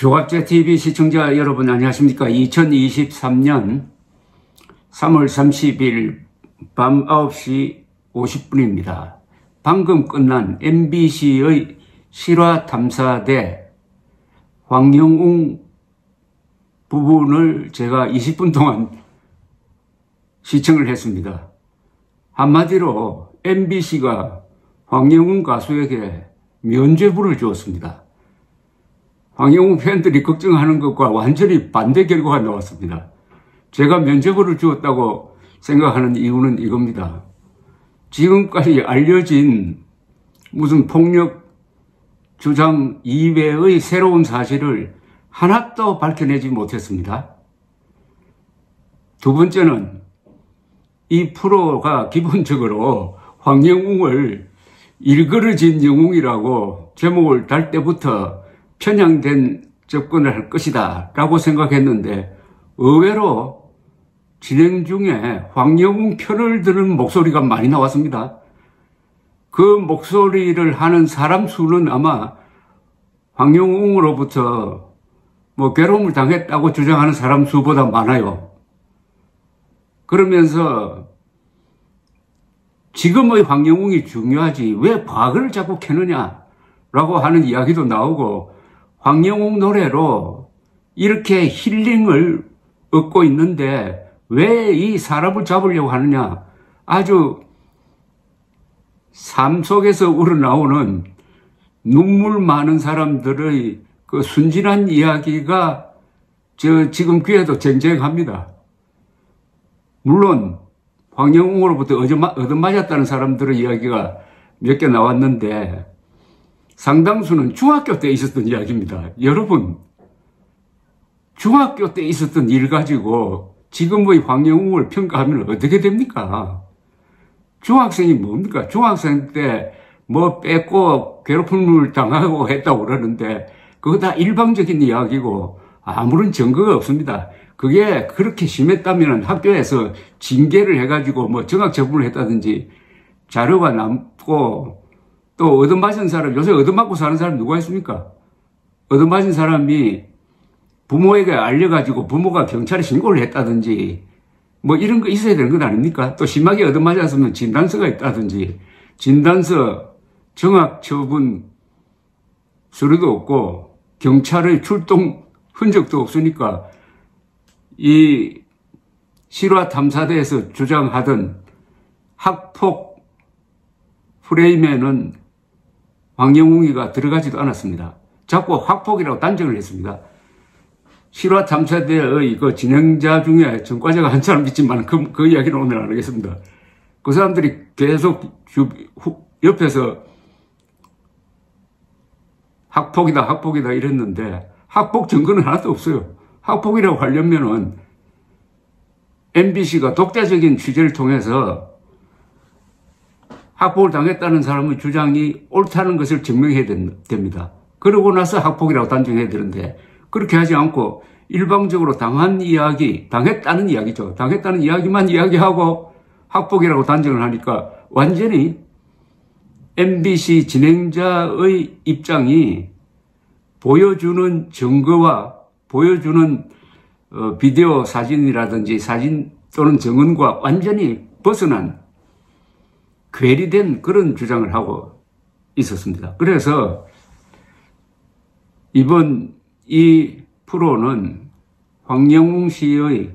조갑제TV 시청자 여러분 안녕하십니까. 2023년 3월 30일 밤 9시 50분입니다. 방금 끝난 MBC의 실화탐사대 황영웅 부분을 제가 20분 동안 시청을 했습니다. 한마디로 MBC가 황영웅 가수에게 면죄부를 주었습니다. 황영웅 팬들이 걱정하는 것과 완전히 반대 결과가 나왔습니다. 제가 면죄부를 주었다고 생각하는 이유는 이겁니다. 지금까지 알려진 무슨 폭력 주장 이외의 새로운 사실을 하나도 밝혀내지 못했습니다. 두 번째는 이 프로가 기본적으로 황영웅을 일그러진 영웅이라고 제목을 달 때부터 편향된 접근을 할 것이다 라고 생각했는데 의외로 진행 중에 황영웅 편을 드는 목소리가 많이 나왔습니다. 그 목소리를 하는 사람 수는 아마 황영웅으로부터 괴로움을 당했다고 주장하는 사람 수보다 많아요. 그러면서 지금의 황영웅이 중요하지 왜 과거를 자꾸 캐느냐라고 하는 이야기도 나오고 황영웅 노래로 이렇게 힐링을 얻고 있는데 왜 이 사람을 잡으려고 하느냐. 아주 삶 속에서 우러나오는 눈물 많은 사람들의 그 순진한 이야기가 지금 귀에도 쟁쟁합니다. 물론 황영웅으로부터 얻어맞았다는 사람들의 이야기가 몇 개 나왔는데 상당수는 중학교 때 있었던 이야기입니다. 여러분, 중학교 때 있었던 일 가지고 지금의 황영웅을 평가하면 어떻게 됩니까? 중학생이 뭡니까? 중학생 때 뺏고 괴롭힘을 당하고 했다고 그러는데 그거 다 일방적인 이야기고 아무런 증거가 없습니다. 그게 그렇게 심했다면 학교에서 징계를 해가지고 정학처분을 했다든지 자료가 남고 또 얻어맞은 사람, 요새 얻어맞고 사는 사람 누가 있습니까? 얻어맞은 사람이 부모에게 알려가지고 부모가 경찰에 신고를 했다든지 이런 거 있어야 되는 건 아닙니까? 또 심하게 얻어맞았으면 진단서가 있다든지 진단서, 정학처분 서류도 없고 경찰의 출동 흔적도 없으니까 이 실화탐사대에서 주장하던 학폭 프레임에는 황영웅이가 들어가지도 않았습니다. 자꾸 학폭이라고 단정을 했습니다. 실화탐사대의 그 진행자 중에 전과자가 한 사람 있지만 그 이야기는 오늘 안 하겠습니다. 그 사람들이 계속 옆에서 학폭이다 이랬는데 학폭 증거는 하나도 없어요. 학폭이라고 하려면은 MBC가 독자적인 취재를 통해서 학폭을 당했다는 사람의 주장이 옳다는 것을 증명해야 됩니다. 그러고 나서 학폭이라고 단정해야 되는데 그렇게 하지 않고 일방적으로 당했다는 이야기죠. 당했다는 이야기만 이야기하고 학폭이라고 단정을 하니까 완전히 MBC 진행자의 입장이 보여주는 증거와 보여주는 비디오 사진이라든지 사진 또는 증언과 완전히 벗어난 괴리된 그런 주장을 하고 있었습니다. 그래서 이번 이 프로는 황영웅 씨의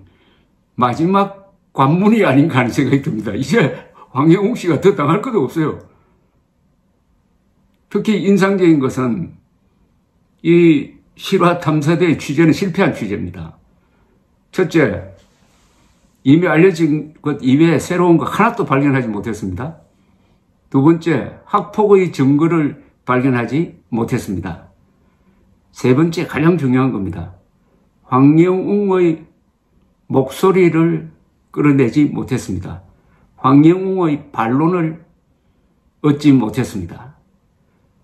마지막 관문이 아닌가 하는 생각이 듭니다. 이제 황영웅 씨가 더 당할 것도 없어요. 특히 인상적인 것은 이 실화탐사대의 취재는 실패한 취재입니다. 첫째, 이미 알려진 것 이외에 새로운 거 하나도 발견하지 못했습니다. 두 번째, 학폭의 증거를 발견하지 못했습니다. 세 번째, 가장 중요한 겁니다. 황영웅의 목소리를 끌어내지 못했습니다. 황영웅의 반론을 얻지 못했습니다.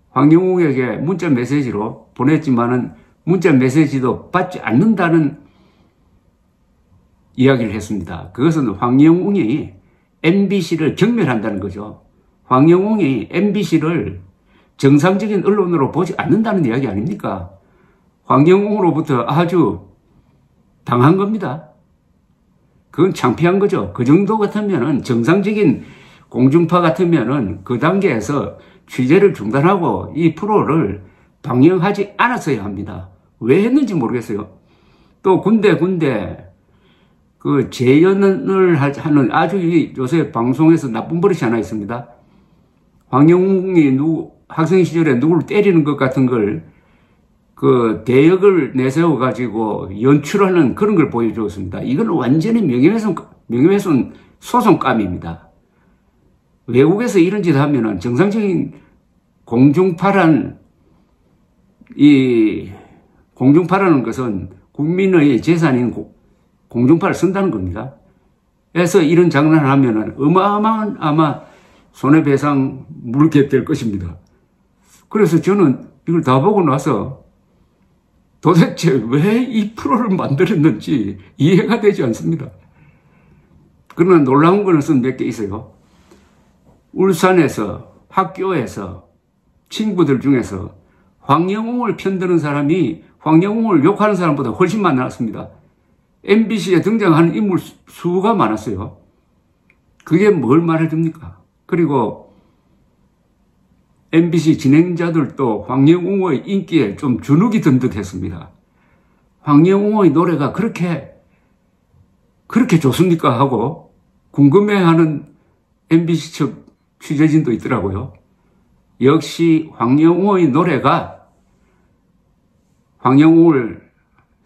황영웅에게 문자 메시지로 보냈지만은 문자 메시지도 받지 않는다는 이야기를 했습니다. 그것은 황영웅이 MBC를 경멸한다는 거죠. 황영웅이 MBC를 정상적인 언론으로 보지 않는다는 이야기 아닙니까? 황영웅으로부터 아주 당한 겁니다. 그건 창피한 거죠. 그 정도 같으면은 정상적인 공중파 같으면은 그 단계에서 취재를 중단하고 이 프로를 방영하지 않았어야 합니다. 왜 했는지 모르겠어요. 또 군데 그 재연을 하는 아주 요새 방송에서 나쁜 버릇이 하나 있습니다. 황영웅이 학생 시절에 누구를 때리는 것 같은 걸 그 대역을 내세워 가지고 연출하는 그런 걸 보여주었습니다. 이건 완전히 명예훼손 소송감입니다. 외국에서 이런 짓 하면은 정상적인 공중파라는 것은 국민의 재산인 공중파를 쓴다는 겁니다. 그래서 이런 장난을 하면은 어마어마한 아마 손해배상 물게 될 것입니다. 그래서 저는 이걸 다 보고 나서 도대체 왜 이 프로를 만들었는지 이해가 되지 않습니다. 그러나 놀라운 거는 몇 개 있어요. 울산에서 학교에서 친구들 중에서 황영웅을 편드는 사람이 황영웅을 욕하는 사람보다 훨씬 많았습니다. MBC에 등장하는 인물 수가 많았어요. 그게 뭘 말해줍니까? 그리고 MBC 진행자들도 황영웅의 인기에 좀 주눅이 든 듯 했습니다. 황영웅의 노래가 그렇게 좋습니까? 하고 궁금해하는 MBC 측 취재진도 있더라고요. 역시 황영웅의 노래가 황영웅을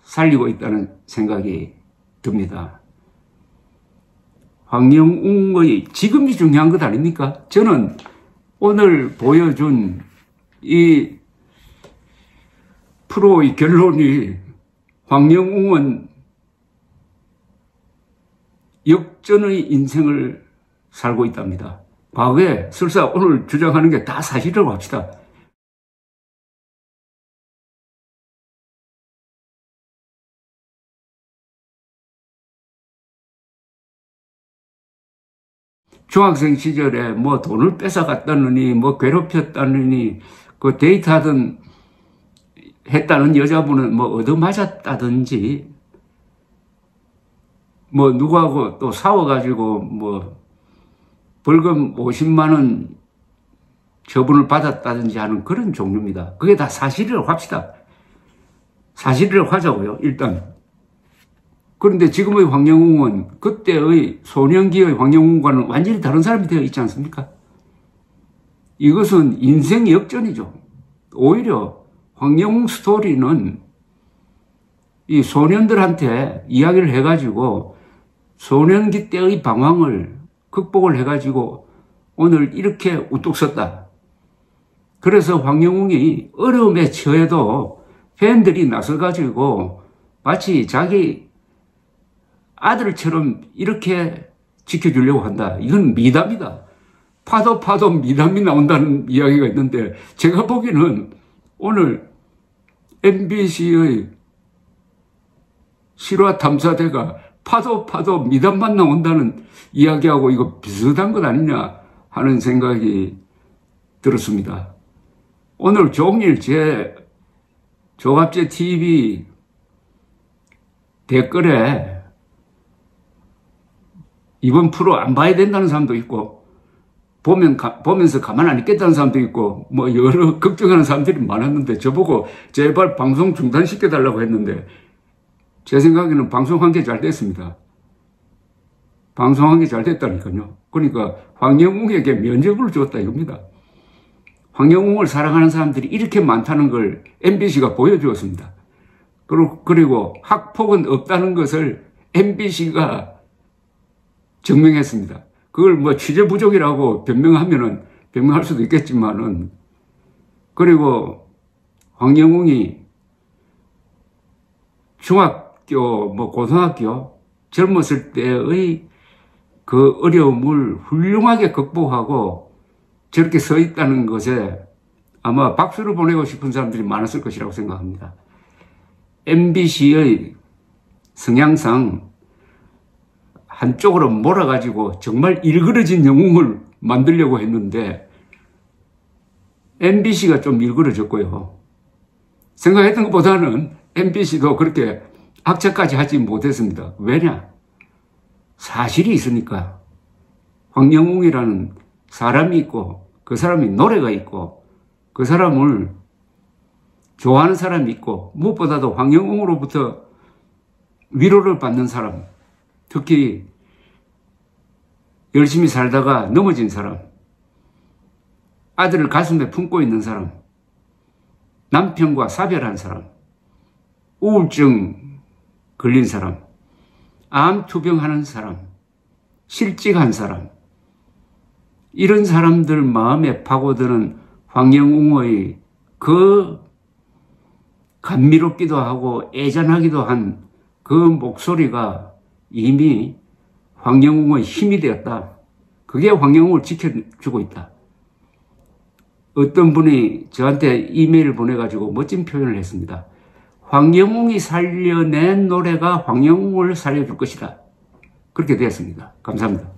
살리고 있다는 생각이 듭니다. 황영웅의 지금이 중요한 것 아닙니까? 저는 오늘 보여준 이 프로의 결론이 황영웅은 역전의 인생을 살고 있답니다. 과거에 설사 오늘 주장하는 게 다 사실이라고 합시다. 중학생 시절에 뭐 돈을 뺏어갔다느니 뭐 괴롭혔다느니 그 데이트하던 했다는 여자분은 뭐 얻어맞았다든지 뭐 누구하고 또 싸워가지고 뭐 벌금 50만 원 처분을 받았다든지 하는 그런 종류입니다. 그게 다 사실이라고 합시다. 사실이라고 하자고요, 일단. 그런데 지금의 황영웅은 그때의 소년기의 황영웅과는 완전히 다른 사람이 되어 있지 않습니까? 이것은 인생 역전이죠. 오히려 황영웅 스토리는 이 소년들한테 이야기를 해가지고 소년기 때의 방황을 극복을 해가지고 오늘 이렇게 우뚝 섰다. 그래서 황영웅이 어려움에 처해도 팬들이 나서가지고 마치 자기 아들처럼 이렇게 지켜주려고 한다. 이건 미담이다. 파도 미담이 나온다는 이야기가 있는데 제가 보기에는 오늘 MBC의 실화 탐사대가 파도 미담만 나온다는 이야기하고 이거 비슷한 것 아니냐 하는 생각이 들었습니다. 오늘 종일 제 조갑제 TV 댓글에 이번 프로 안 봐야 된다는 사람도 있고 보면서 가만 안 있겠다는 사람도 있고 뭐 여러 걱정하는 사람들이 많았는데 저보고 제발 방송 중단시켜달라고 했는데 제 생각에는 방송한 게 잘 됐습니다. 방송한 게 잘 됐다니까요. 그러니까 황영웅에게 면접을 줬다 이겁니다. 황영웅을 사랑하는 사람들이 이렇게 많다는 걸 MBC가 보여주었습니다. 그리고 학폭은 없다는 것을 MBC가 증명했습니다. 그걸 뭐 취재 부족이라고 변명할 수도 있겠지만은, 그리고 황영웅이 중학교, 고등학교 젊었을 때의 그 어려움을 훌륭하게 극복하고 저렇게 서 있다는 것에 아마 박수를 보내고 싶은 사람들이 많았을 것이라고 생각합니다. MBC의 성향상 한쪽으로 몰아가지고 정말 일그러진 영웅을 만들려고 했는데 MBC가 좀 일그러졌고요. 생각했던 것보다는 MBC도 그렇게 악착까지 하지 못했습니다. 왜냐? 사실이 있으니까. 황영웅이라는 사람이 있고 그 사람이 노래가 있고 그 사람을 좋아하는 사람이 있고 무엇보다도 황영웅으로부터 위로를 받는 사람, 특히 열심히 살다가 넘어진 사람, 아들을 가슴에 품고 있는 사람, 남편과 사별한 사람, 우울증 걸린 사람, 암 투병하는 사람, 실직한 사람, 이런 사람들 마음에 파고드는 황영웅의 그 감미롭기도 하고 애잔하기도 한 그 목소리가 이미 황영웅의 힘이 되었다. 그게 황영웅을 지켜주고 있다. 어떤 분이 저한테 이메일을 보내가지고 멋진 표현을 했습니다. 황영웅이 살려낸 노래가 황영웅을 살려줄 것이다. 그렇게 되었습니다. 감사합니다.